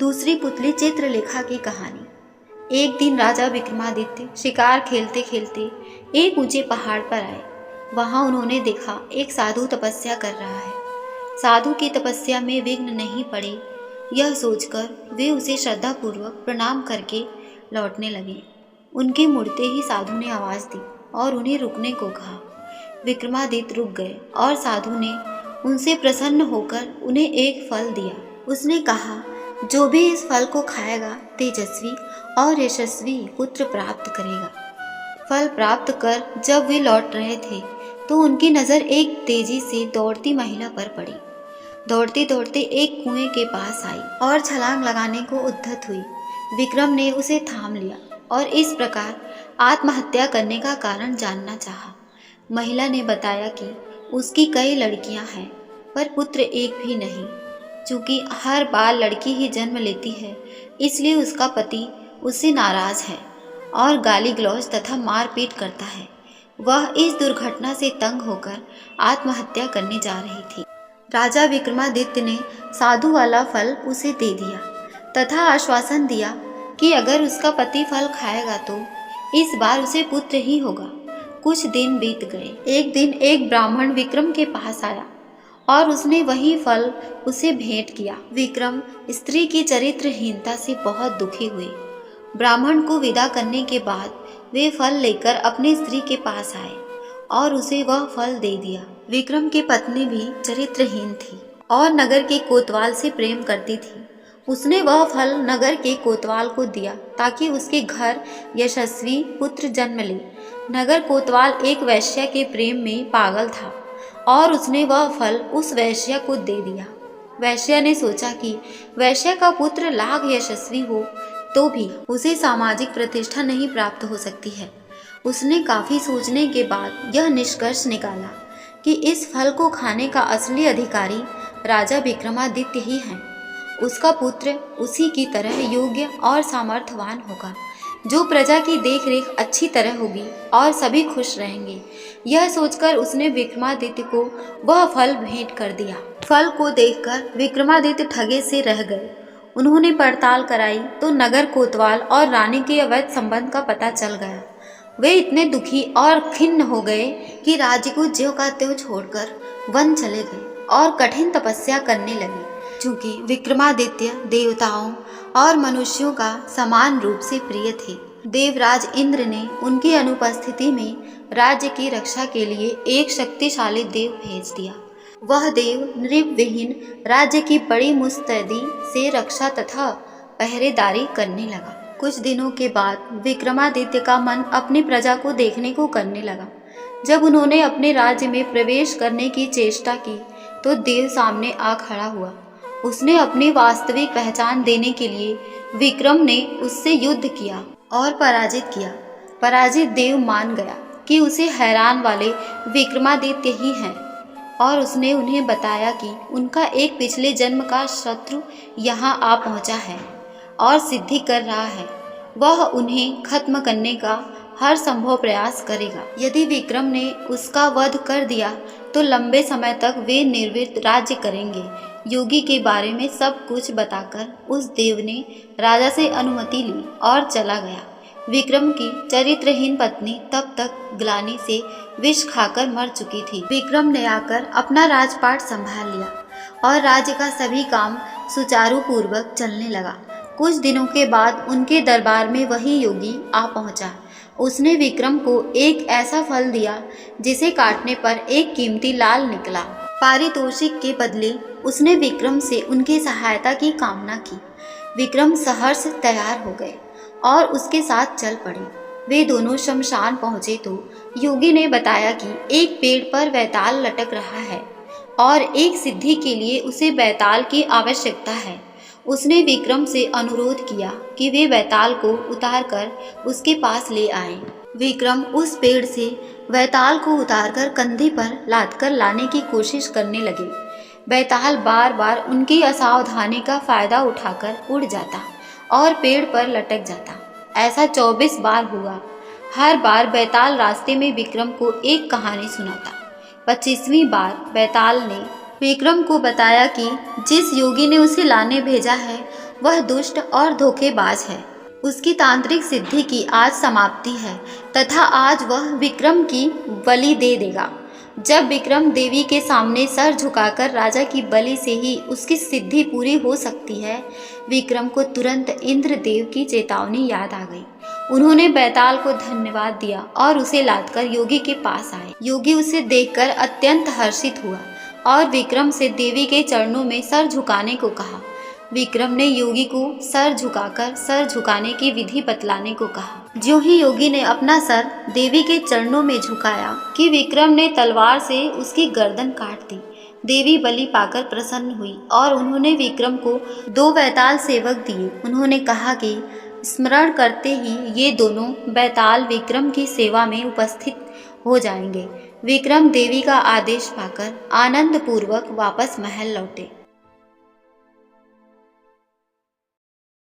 दूसरी पुतली चित्रलेखा की कहानी। एक दिन राजा विक्रमादित्य शिकार खेलते खेलते एक ऊंचे पहाड़ पर आए। वहां उन्होंने देखा एक साधु तपस्या कर रहा है। साधु की तपस्या में विघ्न नहीं पड़े, यह सोचकर वे उसे श्रद्धापूर्वक प्रणाम करके लौटने लगे। उनके मुड़ते ही साधु ने आवाज़ दी और उन्हें रुकने को कहा। विक्रमादित्य रुक गए और साधु ने उनसे प्रसन्न होकर उन्हें एक फल दिया। उसने कहा, जो भी इस फल को खाएगा तेजस्वी और यशस्वी पुत्र प्राप्त करेगा। फल प्राप्त कर जब वे लौट रहे थे तो उनकी नज़र एक तेजी से दौड़ती महिला पर पड़ी। दौड़ते दौड़ते एक कुएं के पास आई और छलांग लगाने को उद्यत हुई। विक्रम ने उसे थाम लिया और इस प्रकार आत्महत्या करने का कारण जानना चाहा। महिला ने बताया कि उसकी कई लड़कियां हैं पर पुत्र एक भी नहीं। चूँकि हर बार लड़की ही जन्म लेती है, इसलिए उसका पति उससे नाराज है और गाली गलौज तथा मारपीट करता है। वह इस दुर्घटना से तंग होकर आत्महत्या करने जा रही थी। राजा विक्रमादित्य ने साधु वाला फल उसे दे दिया तथा आश्वासन दिया कि अगर उसका पति फल खाएगा तो इस बार उसे पुत्र ही होगा। कुछ दिन बीत गए। एक दिन एक ब्राह्मण विक्रम के पास आया और उसने वही फल उसे भेंट किया। विक्रम स्त्री की चरित्रहीनता से बहुत दुखी हुए। ब्राह्मण को विदा करने के बाद वे फल लेकर अपनी स्त्री के पास आए और उसे वह फल दे दिया। विक्रम की पत्नी भी चरित्रहीन थी और नगर के कोतवाल से प्रेम करती थी। उसने वह फल नगर के कोतवाल को दिया ताकि उसके घर यशस्वी पुत्र जन्म ले। नगर कोतवाल एक वैश्या के प्रेम में पागल था और उसने वह फल उस वैश्या को दे दिया। वैश्या ने सोचा कि वैश्या का पुत्र लाख यशस्वी हो तो भी उसे सामाजिक प्रतिष्ठा नहीं प्राप्त हो सकती है। उसने काफ़ी सोचने के बाद यह निष्कर्ष निकाला कि इस फल को खाने का असली अधिकारी राजा विक्रमादित्य ही है। उसका पुत्र उसी की तरह योग्य और सामर्थ्यवान होगा, जो प्रजा की देखरेख अच्छी तरह होगी और सभी खुश रहेंगे। यह सोचकर उसने विक्रमादित्य को वह फल भेंट कर दिया। फल को देखकर विक्रमादित्य ठगे से रह गए। उन्होंने पड़ताल कराई तो नगर कोतवाल और रानी के अवैध संबंध का पता चल गया। वे इतने दुखी और खिन्न हो गए कि राज्य को ज्यों का त्यों छोड़कर वन चले गए और कठिन तपस्या करने लगे। चूँकि विक्रमादित्य देवताओं और मनुष्यों का समान रूप से प्रिय थे, देवराज इंद्र ने उनकी अनुपस्थिति में राज्य की रक्षा के लिए एक शक्तिशाली देव भेज दिया। वह देव नृपविहीन राज्य की बड़ी मुस्तैदी से रक्षा तथा पहरेदारी करने लगा। कुछ दिनों के बाद विक्रमादित्य का मन अपनी प्रजा को देखने को करने लगा। जब उन्होंने अपने राज्य में प्रवेश करने की चेष्टा की तो देव सामने आ खड़ा हुआ। उसने अपनी वास्तविक पहचान देने के लिए विक्रम ने उससे युद्ध किया और पराजित किया। पराजित देव मान गया कि उसे हैरान वाले विक्रमादित्य ही हैं और उसने उन्हें बताया कि उनका एक पिछले जन्म का शत्रु यहाँ आ पहुँचा है और सिद्धि कर रहा है। वह उन्हें खत्म करने का हर संभव प्रयास करेगा। यदि विक्रम ने उसका वध कर दिया तो लंबे समय तक वे निर्वृत्त राज्य करेंगे। योगी के बारे में सब कुछ बताकर उस देव ने राजा से अनुमति ली और चला गया। विक्रम की चरित्रहीन पत्नी तब तक ग्लानि से विष खाकर मर चुकी थी। विक्रम ने आकर अपना राजपाट संभाल लिया और राज्य का सभी काम सुचारू पूर्वक चलने लगा। कुछ दिनों के बाद उनके दरबार में वही योगी आ पहुंचा। उसने विक्रम को एक ऐसा फल दिया जिसे काटने पर एक कीमती लाल निकला। पारितोषिक के बदले उसने विक्रम से उनकी सहायता की कामना की। विक्रम सहर्ष तैयार हो गए और उसके साथ चल पड़े। वे दोनों शमशान पहुँचे तो योगी ने बताया कि एक पेड़ पर बैताल लटक रहा है और एक सिद्धि के लिए उसे बैताल की आवश्यकता है। उसने विक्रम से अनुरोध किया कि वे बैताल को उतारकर उसके पास ले आएं। विक्रम उस पेड़ से बैताल को उतारकर कंधे पर लादकर लाने की कोशिश करने लगे। बैताल बार बार उनकी असावधानी का फायदा उठाकर उड़ जाता और पेड़ पर लटक जाता। ऐसा 24 बार हुआ। हर बार बैताल रास्ते में विक्रम को एक कहानी सुनाता। 25वीं बार बैताल ने विक्रम को बताया कि जिस योगी ने उसे लाने भेजा है वह दुष्ट और धोखेबाज है। उसकी तांत्रिक सिद्धि की आज समाप्ति है तथा आज वह विक्रम की बलि दे देगा। जब विक्रम देवी के सामने सर झुकाकर राजा की बलि से ही उसकी सिद्धि पूरी हो सकती है, विक्रम को तुरंत इंद्रदेव की चेतावनी याद आ गई। उन्होंने बैताल को धन्यवाद दिया और उसे लादकर योगी के पास आए। योगी उसे देखकर अत्यंत हर्षित हुआ और विक्रम से देवी के चरणों में सर झुकाने को कहा। विक्रम ने योगी को सर झुकाकर सर झुकाने की विधि बतलाने को कहा। ज्यों ही योगी ने अपना सर देवी के चरणों में झुकाया कि विक्रम ने तलवार से उसकी गर्दन काट दी। देवी बलि पाकर प्रसन्न हुई और उन्होंने विक्रम को 2 बैताल सेवक दिए। उन्होंने कहा कि स्मरण करते ही ये दोनों बैताल विक्रम की सेवा में उपस्थित हो जाएंगे। विक्रम देवी का आदेश पाकर आनंद पूर्वक वापस महल लौटे।